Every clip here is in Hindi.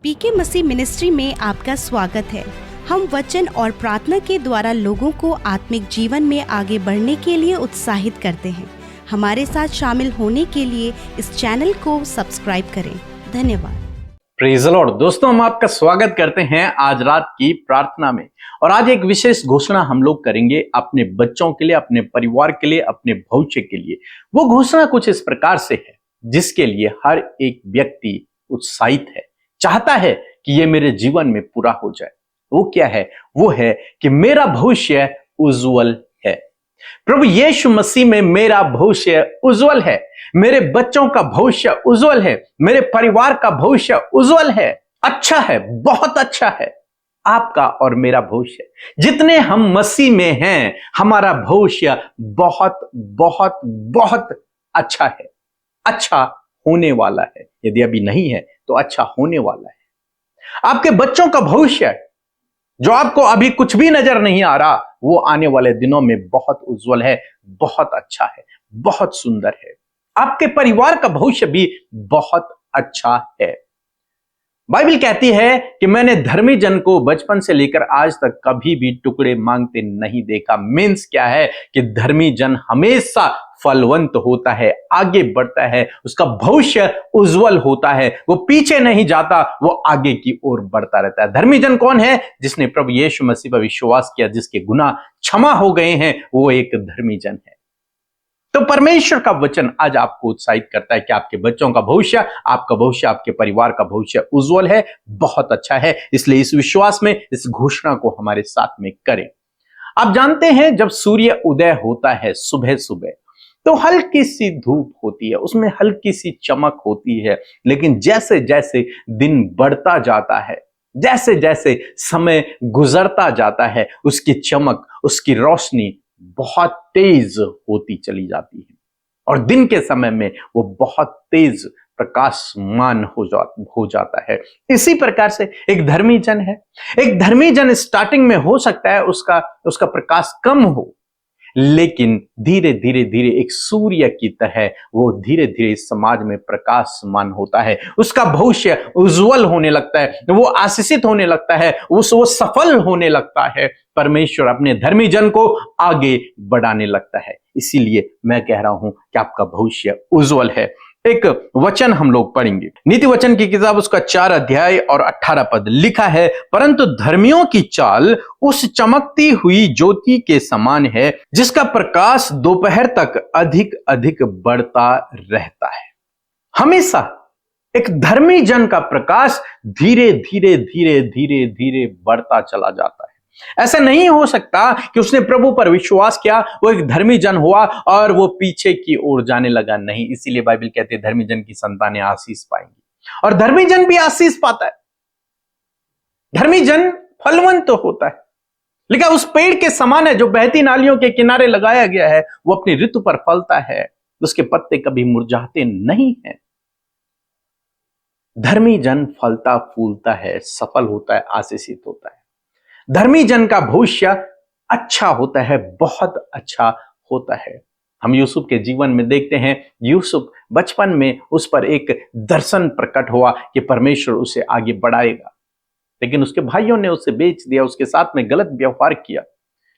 पीके मसीह मिनिस्ट्री में आपका स्वागत है। हम वचन और प्रार्थना के द्वारा लोगों को आत्मिक जीवन में आगे बढ़ने के लिए उत्साहित करते हैं। हमारे साथ शामिल होने के लिए इस चैनल को सब्सक्राइब करें। धन्यवाद। Praise the Lord. दोस्तों, हम आपका स्वागत करते हैं आज रात की प्रार्थना में। और आज एक विशेष घोषणा हम लोग करेंगे अपने बच्चों के लिए, अपने परिवार के लिए, अपने भविष्य के लिए। वो घोषणा कुछ इस प्रकार से है जिसके लिए हर एक व्यक्ति उत्साहित है, चाहता है कि ये मेरे जीवन में पूरा हो जाए। वो क्या है? वो है कि मेरा भविष्य उज्जवल है। प्रभु यीशु मसीह में मेरा भविष्य उज्जवल है। मेरे बच्चों का भविष्य उज्जवल है। मेरे परिवार का भविष्य उज्जवल है, अच्छा है, बहुत अच्छा है। आपका और मेरा भविष्य, जितने हम मसीह में हैं, हमारा भविष्य बहुत बहुत बहुत अच्छा है, अच्छा होने वाला है। यदि अभी नहीं है तो अच्छा होने वाला है। आपके बच्चों का भविष्य, जो आपको अभी कुछ भी नजर नहीं आ रहा, वो आने वाले दिनों में बहुत उज्जवल है, बहुत अच्छा है, बहुत सुंदर है। आपके परिवार का भविष्य भी बहुत अच्छा है। बाइबल कहती है कि मैंने धर्मी जन को बचपन से लेकर आज तक कभी भी टुकड़े मांगते नहीं देखा। मीन्स क्या है कि धर्मी जन हमेशा फलवंत होता है, आगे बढ़ता है, उसका भविष्य उज्जवल होता है, वो पीछे नहीं जाता, वो आगे की ओर बढ़ता रहता है। धर्मी जन कौन है? जिसने प्रभु यीशु मसीह पर विश्वास किया, जिसके गुनाह क्षमा हो गए हैं, वो एक धर्मी जन है। तो परमेश्वर का वचन आज आपको उत्साहित करता है कि आपके बच्चों का भविष्य, आपका भविष्य, आपके परिवार का भविष्य उज्जवल है, बहुत अच्छा है। इसलिए इस विश्वास में इस घोषणा को हमारे साथ में करें। आप जानते हैं, जब सूर्य उदय होता है सुबह सुबह, तो हल्की सी धूप होती है, उसमें हल्की सी चमक होती है। लेकिन जैसे जैसे दिन बढ़ता जाता है, जैसे जैसे समय गुजरता जाता है, उसकी चमक, उसकी रोशनी बहुत तेज होती चली जाती है और दिन के समय में वो बहुत तेज प्रकाशमान हो जाता है। इसी प्रकार से एक धर्मी जन है। एक धर्मी जन स्टार्टिंग में हो सकता है उसका प्रकाश कम हो, लेकिन धीरे धीरे धीरे एक सूर्य की तरह वो धीरे धीरे समाज में प्रकाशमान होता है। उसका भविष्य उज्जवल होने लगता है, वो आशीषित होने लगता है, वो सफल होने लगता है। परमेश्वर अपने धर्मी जन को आगे बढ़ाने लगता है। इसीलिए मैं कह रहा हूं कि आपका भविष्य उज्जवल है। एक वचन हम लोग पढ़ेंगे, नीति वचन की किताब, उसका 4 अध्याय और 18 पद लिखा है, परंतु धर्मियों की चाल उस चमकती हुई ज्योति के समान है जिसका प्रकाश दोपहर तक अधिक अधिक बढ़ता रहता है। हमेशा एक धर्मी जन का प्रकाश धीरे धीरे धीरे धीरे धीरे बढ़ता चला जाता है। ऐसा नहीं हो सकता कि उसने प्रभु पर विश्वास किया, वो एक धर्मी जन हुआ और वो पीछे की ओर जाने लगा। नहीं, इसीलिए बाइबल कहते हैं धर्मी जन की संतानें आशीष पाएंगी, और धर्मी जन भी आशीष पाता है। धर्मी जन फलवंत होता है, लेकिन उस पेड़ के समान है जो बहती नालियों के किनारे लगाया गया है। वो अपनी ऋतु पर फलता है, उसके पत्ते कभी मुरझाते नहीं हैं। धर्मी जन फलता फूलता है, सफल होता है, आशीषित होता है। धर्मी जन का भविष्य अच्छा होता है, बहुत अच्छा होता है। हम यूसुफ के जीवन में देखते हैं, यूसुफ बचपन में उस पर एक दर्शन प्रकट हुआ कि परमेश्वर उसे आगे बढ़ाएगा, लेकिन उसके भाइयों ने उसे बेच दिया, उसके साथ में गलत व्यवहार किया,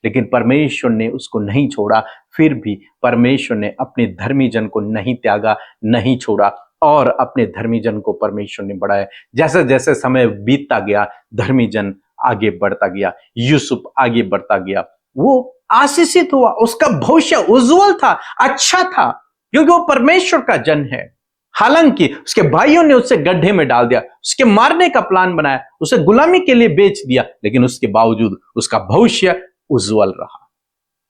लेकिन परमेश्वर ने उसको नहीं छोड़ा। फिर भी परमेश्वर ने अपने धर्मी जन को नहीं त्यागा, नहीं छोड़ा, और अपने धर्मी जन को परमेश्वर ने बढ़ाया। जैसे जैसे समय बीतता गया, धर्मी जन आगे बढ़ता गया, यूसुफ आगे बढ़ता गया, वो आशीषित हुआ, उसका भविष्य उज्जवल था, अच्छा था, क्योंकि वो परमेश्वर का जन है। हालांकि उसके भाइयों ने उसे गड्ढे में डाल दिया, उसके मारने का प्लान बनाया, उसे गुलामी के लिए बेच दिया, लेकिन उसके बावजूद उसका भविष्य उज्जवल रहा,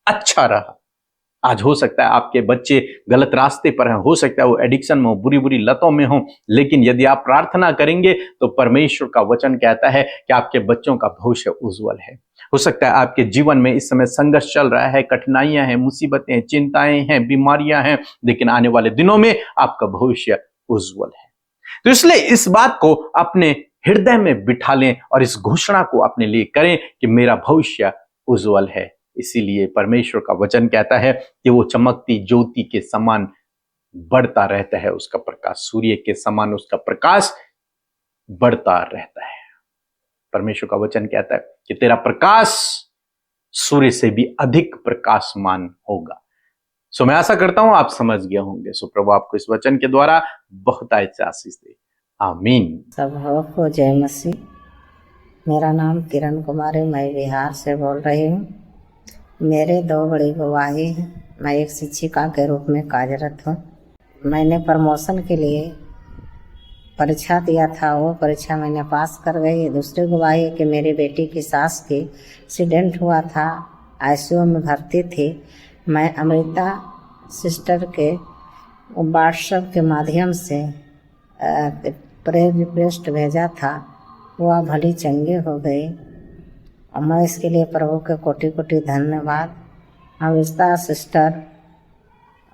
अच्छा रहा। आज हो सकता है आपके बच्चे गलत रास्ते पर हैं, हो सकता है वो एडिक्शन में हो, बुरी बुरी लतों में हो, लेकिन यदि आप प्रार्थना करेंगे तो परमेश्वर का वचन कहता है कि आपके बच्चों का भविष्य उज्जवल है। हो सकता है आपके जीवन में इस समय संघर्ष चल रहा है, कठिनाइयां हैं, मुसीबतें हैं, चिंताएं हैं, बीमारियां हैं, लेकिन आने वाले दिनों में आपका भविष्य उज्जवल है। तो इसलिए इस बात को अपने हृदय में बिठा लें और इस घोषणा को अपने लिए करें कि मेरा भविष्य उज्जवल है। इसीलिए परमेश्वर का वचन कहता है कि वो चमकती ज्योति के समान बढ़ता रहता है, उसका प्रकाश सूर्य के समान उसका प्रकाश बढ़ता रहता है। परमेश्वर का वचन कहता है कि तेरा प्रकाश सूर्य से भी अधिक प्रकाशमान होगा। सो मैं आशा करता हूं आप समझ गए होंगे। सो प्रभु आपको इस वचन के द्वारा बहुत आशीष दे। आमीन। सब को जय मसीह। मेरा नाम किरण कुमारी, मैं बिहार से बोल रही हूँ। मेरे 2 बड़ी गवाही हैं। मैं एक शिक्षिका के रूप में कार्यरत हूँ। मैंने प्रमोशन के लिए परीक्षा दिया था, वो परीक्षा मैंने पास कर गई। दूसरी गवाही है कि मेरी बेटी की सास की एक्सीडेंट हुआ था, आईसीयू में भर्ती थी। मैं अमृता सिस्टर के व्हाट्सएप के माध्यम से प्रेयर रिक्वेस्ट भेजा था, वह भली चंगी हो गई। और मैं इसके लिए प्रभु के कोटि कोटि धन्यवाद। अमृता सिस्टर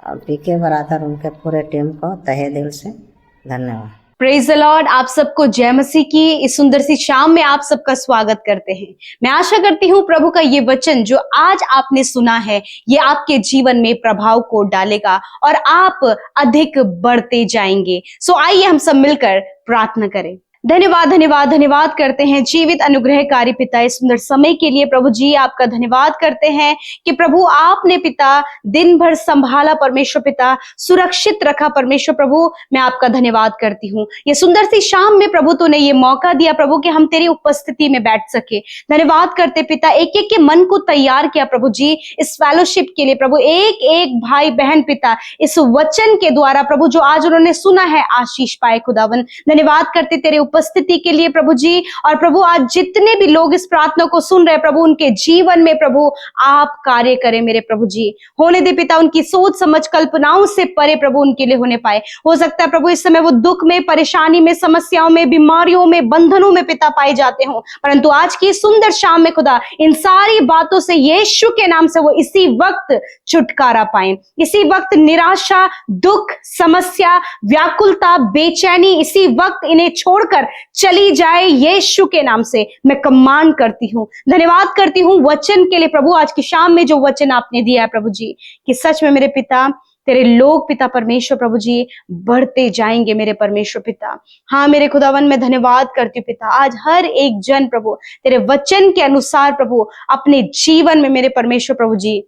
और पीके बरादर, उनके पूरे टीम को तहे दिल से धन्यवाद। Praise the Lord. आप सबको जय मसीह की इस सुंदर सी शाम में आप सबका स्वागत करते हैं। मैं आशा करती हूँ प्रभु का ये वचन जो आज आपने सुना है ये आपके जीवन में प्रभाव को डालेगा और आप अधिक बढ़ते जाएंगे। सो आइए हम सब मिलकर प्रार्थना करें। धन्यवाद धन्यवाद धन्यवाद करते हैं जीवित अनुग्रहकारी पिता, इस सुंदर समय के लिए प्रभु जी आपका धन्यवाद करते हैं कि प्रभु आपने पिता दिन भर संभाला, परमेश्वर पिता सुरक्षित रखा। परमेश्वर प्रभु मैं आपका धन्यवाद करती हूँ। ये सुंदर सी शाम में प्रभु तूने ये मौका दिया प्रभु कि हम तेरी उपस्थिति में बैठ सके। धन्यवाद करते पिता, एक एक के मन को तैयार किया प्रभु जी इस फेलोशिप के लिए। प्रभु एक एक भाई बहन पिता इस वचन के द्वारा प्रभु जो आज उन्होंने सुना है आशीष पाए। खुदावन धन्यवाद करते तेरे उपस्थिति के लिए प्रभु जी। और प्रभु आज जितने भी लोग इस प्रार्थना को सुन रहे प्रभु, उनके जीवन में प्रभु आप कार्य करें मेरे प्रभु जी। होने दे पिता उनकी सोच समझ कल्पनाओं से परे प्रभु उनके लिए होने पाए। हो सकता है प्रभु इस समय वो दुख में, परेशानी में, समस्याओं में, बीमारियों में, बंधनों में पिता पाए जाते हो, परंतु आज की सुंदर शाम में खुदा इन सारी बातों से यीशु के नाम से वो इसी वक्त छुटकारा पाए। इसी वक्त निराशा, दुख, समस्या, व्याकुलता, बेचैनी इसी वक्त इन्हें छोड़कर चली जाए यीशु के नाम से मैं कमांड करती हूँ। धन्यवाद करती हूँ वचन के लिए प्रभु। आज की शाम में जो वचन आपने दिया है प्रभु जी कि सच में मेरे पिता तेरे लोग पिता परमेश्वर प्रभु जी बढ़ते जाएंगे मेरे परमेश्वर पिता। हाँ मेरे खुदावन मैं धन्यवाद करती हूँ पिता, आज हर एक जन प्रभु तेरे वचन के अनुसार प्रभु अपने जीवन में मेरे परमेश्वर प्रभु जी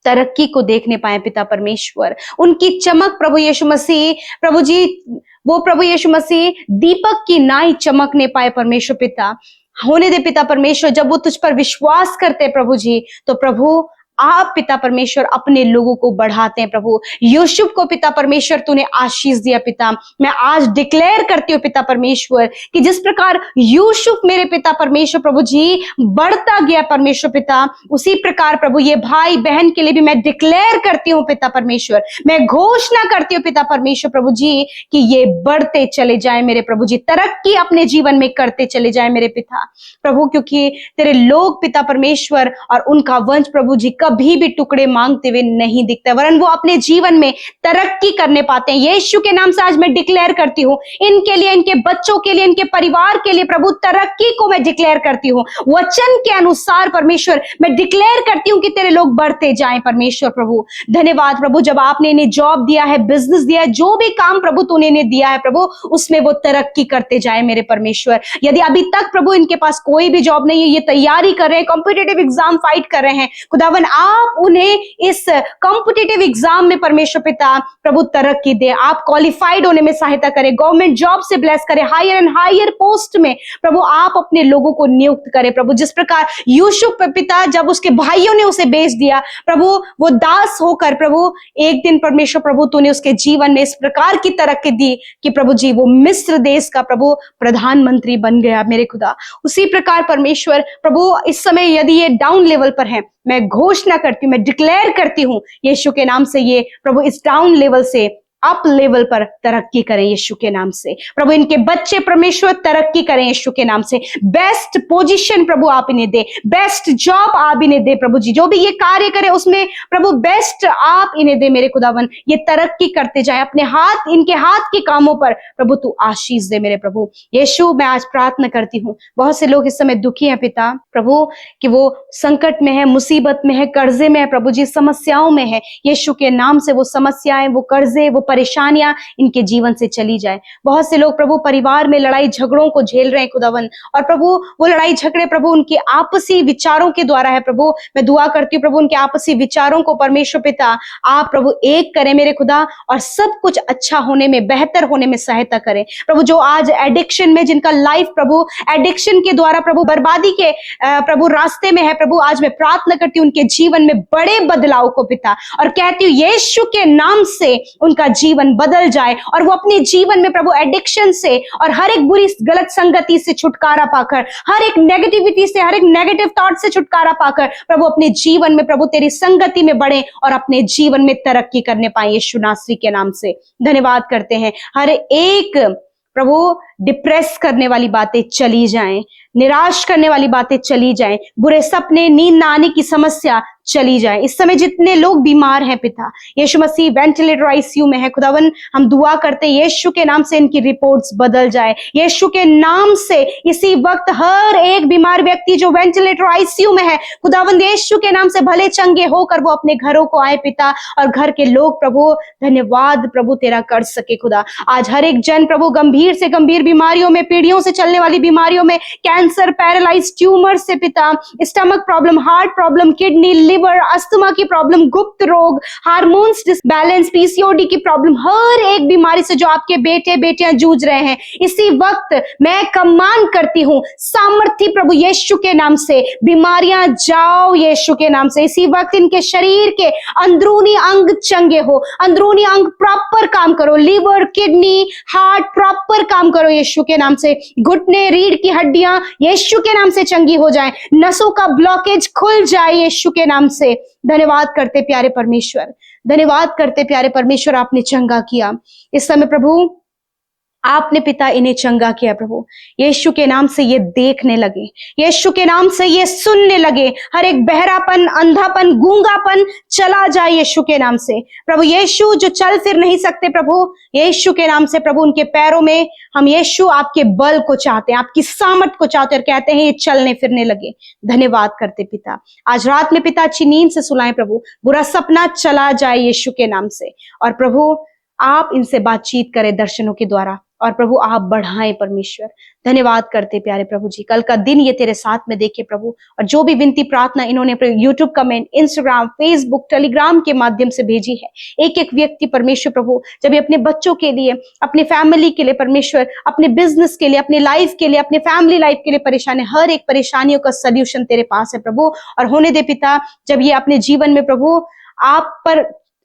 तरक्की को देखने पाए पिता परमेश्वर। उनकी चमक प्रभु यीशु मसीह प्रभु जी, वो प्रभु यीशु मसीह दीपक की नाई चमकने पाए परमेश्वर पिता। होने दे पिता परमेश्वर, जब वो तुझ पर विश्वास करते प्रभु जी तो प्रभु आप पिता परमेश्वर अपने लोगों को बढ़ाते हैं प्रभु। यूसुफ को पिता परमेश्वर तूने आशीष दिया पिता। मैं आज डिक्लेयर करती हूँ पिता परमेश्वर कि जिस प्रकार यूसुफ मेरे पिता परमेश्वर प्रभु जी बढ़ता गया परमेश्वर पिता, उसी प्रकार प्रभु ये भाई बहन के लिए भी मैं डिक्लेयर करती हूँ पिता परमेश्वर। मैं घोषणा करती हूँ पिता परमेश्वर प्रभु जी कि ये बढ़ते चले जाए मेरे प्रभु जी, तरक्की अपने जीवन में करते चले जाए मेरे पिता प्रभु, क्योंकि तेरे लोग पिता परमेश्वर और उनका वंश प्रभु जी कभी भी टुकड़े मांगते हुए नहीं दिखते, वरन वो अपने जीवन में तरक्की करने पाते हैं। यीशु के नाम से आज मैं डिक्लेयर करती हूँ इनके लिए, इनके बच्चों के लिए, इनके परिवार के लिए प्रभु तरक्की को मैं डिक्लेयर करती हूँ। वचन के अनुसार परमेश्वर मैं डिक्लेयर करती हूँ कि तेरे लोग बढ़ते जाएं परमेश्वर प्रभु। धन्यवाद प्रभु, जब आपने इन्हें जॉब दिया है, बिजनेस दिया है, जो भी काम प्रभु तूने इन्हें दिया है प्रभु उसमें वो तरक्की करते जाए मेरे परमेश्वर। यदि अभी तक प्रभु इनके पास कोई भी जॉब नहीं है, ये तैयारी कर रहे हैं, कॉम्पिटिटिव एग्जाम फाइट कर रहे हैं, खुदावन आप उन्हें इस कॉम्पिटिटिव एग्जाम में परमेश्वर पिता प्रभु तरक्की दे, आप क्वालिफाइड होने में सहायता करें, गवर्नमेंट जॉब से ब्लेस करें, हायर एंड हायर पोस्ट में प्रभु आप अपने लोगों को नियुक्त करें प्रभु। जिस प्रकार यूसुफ पिता जब उसके भाइयों ने उसे बेच दिया प्रभु, वो दास होकर प्रभु एक दिन परमेश्वर प्रभु तूने उसके जीवन में इस प्रकार की तरक्की दी कि प्रभु जी वो मिस्र देश का प्रभु प्रधानमंत्री बन गया मेरे खुदा। उसी प्रकार परमेश्वर प्रभु इस समय यदि ये डाउन लेवल पर है, मैं घोषणा करती हूँ, मैं डिक्लेयर करती हूँ यीशु के नाम से ये प्रभु इस डाउन लेवल से अप लेवल पर तरक्की करें यीशु के नाम से प्रभु। इनके बच्चे परमेश्वर तरक्की करें यीशु के नाम से, बेस्ट पोजीशन प्रभु आप इन्हें दे, बेस्ट जॉब आप इन्हें दे प्रभु जी, जो भी ये कार्य करे उसमें प्रभु बेस्ट आप इन्हें दे मेरे खुदावन। ये तरक्की करते जाए, अपने हाथ, इनके हाथ के कामों पर प्रभु तू आशीष दे मेरे प्रभु यीशु। मैं आज प्रार्थना करती हूँ, बहुत से लोग इस समय दुखी हैं पिता प्रभु कि वो संकट में है, मुसीबत में है, कर्जे में है प्रभु जी, समस्याओं में है, यीशु के नाम से वो समस्याएं, वो कर्जे, वो परेशानियां इनके जीवन से चली जाए। बहुत से लोग प्रभु परिवार में लड़ाई झगड़ों को झेल रहे हैं खुदावन, और प्रभु वो लड़ाई झगड़े प्रभु उनके आपसी विचारों के द्वारा है। प्रभु मैं दुआ करती हूँ प्रभु उनके आपसी विचारों को परमेश्वर पिता आप प्रभु एक करें मेरे खुदा, और सब कुछ अच्छा होने में, बेहतर होने में सहायता करें। प्रभु जो आज एडिक्शन में, जिनका लाइफ प्रभु एडिक्शन के द्वारा प्रभु बर्बादी के प्रभु रास्ते में है, प्रभु आज मैं प्रार्थना करती हूँ उनके जीवन में बड़े बदलाव को पिता, और कहती हूँ यीशु के नाम से उनका जीवन बदल जाए, और वो अपने जीवन में प्रभु एडिक्शन से और हर एक बुरी गलत संगति से छुटकारा पाकर, हर एक नेगेटिविटी से, हर एक नेगेटिव थॉट से छुटकारा पाकर प्रभु अपने जीवन में प्रभु तेरी संगति में बढ़े और अपने जीवन में तरक्की करने पाए। यीशु नासरी के नाम से धन्यवाद करते हैं। हर एक प्रभु डिप्रेस करने वाली बातें चली जाएं, निराश करने वाली बातें चली जाएं, बुरे सपने, नींद ना आने की समस्या चली जाए। इस समय जितने लोग बीमार हैं पिता, यीशु मसीह वेंटिलेटर आईसीयू में है खुदावन, हम दुआ करते हैं यीशु के नाम से इनकी रिपोर्ट्स बदल जाए। यीशु के नाम से इसी वक्त हर एक बीमार व्यक्ति जो वेंटिलेटर आईसीयू में है खुदावन, यीशु के नाम से भले चंगे होकर वो अपने घरों को आए पिता, और घर के लोग प्रभु धन्यवाद प्रभु तेरा कर सके खुदा। आज हर एक जन प्रभु गंभीर से गंभीर बीमारियों में, पीढ़ियों से चलने वाली बीमारियों में, कैंसर, पैरालाइज, ट्यूमर से पिता, stomach problem, heart problem, kidney, liver, asthma की प्रॉब्लम, गुप्त रोग, हार्मोन्स डिसबैलेंस, पीसीओडी की प्रॉब्लम, हर एक बीमारी से जो आपके बेटे बेटियां जूझ रहे हैं, इसी वक्त मैं कमांड करती हूं सामर्थी प्रभु यीशु के नाम से, बीमारियां जाओ यीशु के नाम से। इसी वक्त इनके शरीर के अंदरूनी अंग चंगे हो, अंदरूनी अंग प्रॉपर काम करो, लीवर, किडनी, हार्ट प्रॉपर काम करो यीशु के नाम से। घुटने, रीढ़ की हड्डियां यीशु के नाम से चंगी हो जाए, नसों का ब्लॉकेज खुल जाए यीशु के नाम से। धन्यवाद करते प्यारे परमेश्वर, धन्यवाद करते प्यारे परमेश्वर, आपने चंगा किया। इस समय प्रभु आपने पिता इन्हें चंगा किया प्रभु, यीशु के नाम से ये देखने लगे, यीशु के नाम से ये सुनने लगे, हर एक बहरापन, अंधापन, गूंगापन चला जाए यीशु के नाम से। प्रभु यीशु जो चल फिर नहीं सकते प्रभु, यीशु के नाम से प्रभु उनके पैरों में हम यीशु आपके बल को चाहते हैं, आपकी सामर्थ को चाहते हैं, और कहते हैं ये चलने फिरने लगे। धन्यवाद करते पिता, आज रात में पिता अच्छी नींद से सुलाएं प्रभु, बुरा सपना चला जाए यीशु के नाम से, और प्रभु आप इनसे बातचीत करें दर्शनों के द्वारा, और प्रभु आप बढ़ाएं परमेश्वर। धन्यवाद करते प्यारे प्रभु जी, कल का दिन ये तेरे साथ में देखे प्रभु, और जो भी विनती प्रार्थना इन्होंने YouTube comment, Instagram, Facebook, Telegram के माध्यम से भेजी है, एक एक व्यक्ति परमेश्वर प्रभु जब ये अपने बच्चों के लिए, अपने फैमिली के लिए परमेश्वर, अपने बिजनेस के लिए, अपने लाइफ के लिए, अपने फैमिली लाइफ के लिए परेशान है, हर एक परेशानियों का सोल्यूशन तेरे पास है प्रभु। और होने दे पिता, जब ये अपने जीवन में प्रभु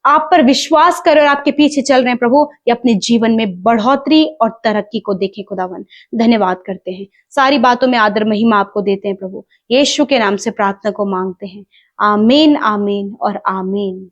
आप पर विश्वास कर और आपके पीछे चल रहे हैं प्रभु, ये अपने जीवन में बढ़ोतरी और तरक्की को देखें खुदावन। धन्यवाद करते हैं, सारी बातों में आदर महिमा आपको देते हैं प्रभु, यीशु के नाम से प्रार्थना को मांगते हैं। आमीन, आमीन और आमीन।